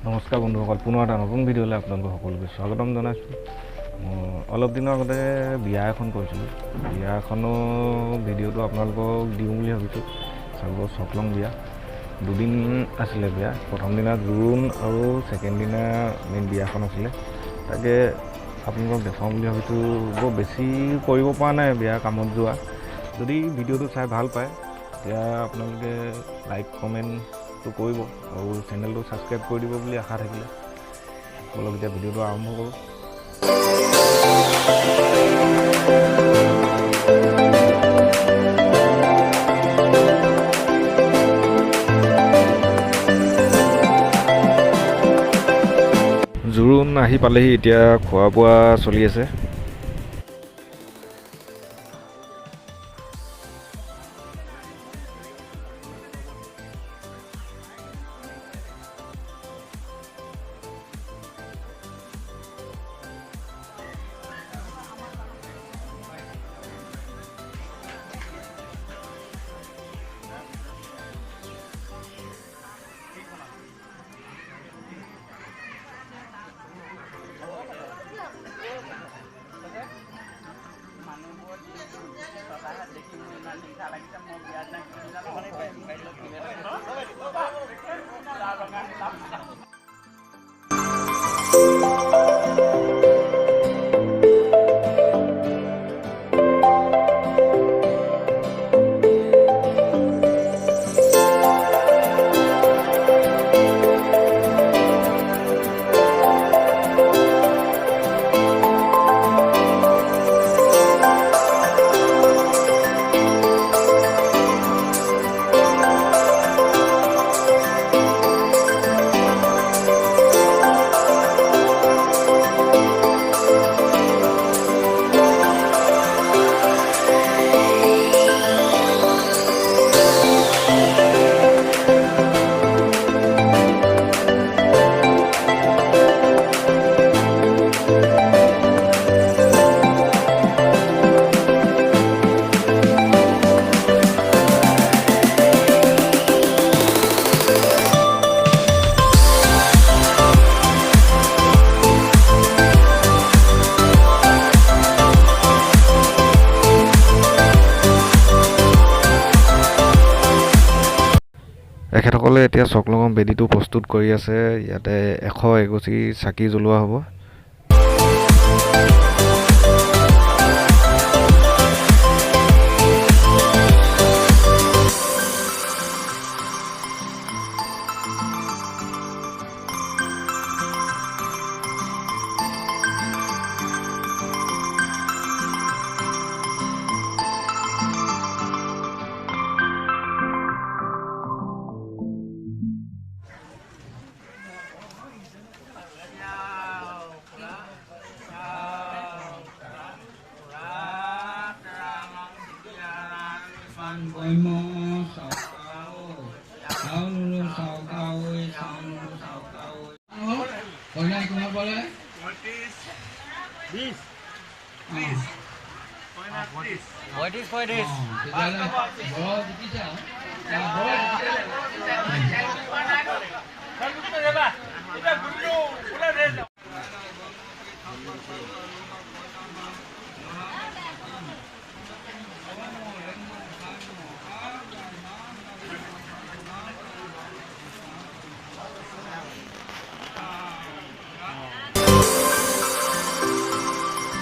নমস্কাৰ বন্ধুসকল, পুনৰ এটা নতুন ভিডিঅ'লৈ আপোনালোকক সকলোকে স্বাগতম জনাইছোঁ। অলপ দিনৰ আগতে বিয়া এখন কৰিছিলোঁ। বিয়া এখনো ভিডিঅ'টো আপোনালোকক দিওঁ বুলি ভাবিছোঁ। চাব সকলং বিয়া দুদিন আছিলে বিয়া। প্ৰথম দিনা জোৰোণ আৰু ছেকেণ্ড দিনা মেইন বিয়াখন আছিলে। তাকে আপোনালোকক দেখাওঁ বুলি ভাবিছোঁ। বৰ বেছি কৰিব পৰা নাই বিয়া কামত যোৱা। যদি ভিডিঅ'টো চাই ভাল পায় তেতিয়া আপোনালোকে লাইক কমেণ্টটো কৰিব আৰু চেনেলটো ছাবস্ক্ৰাইব কৰি দিব বুলি আশা থাকিলে। বলক এতিয়া ভিডিঅ'টো আৰম্ভ কৰোঁ। জোৰোণ আহি পালেহি, এতিয়া খোৱা বোৱা চলি আছে। এখেতসকলে এতিয়া সকলৰ বেদীটো প্ৰস্তুত কৰি আছে। ইয়াতে 100 এগছি চাকি জ্বলোৱা হ'ব।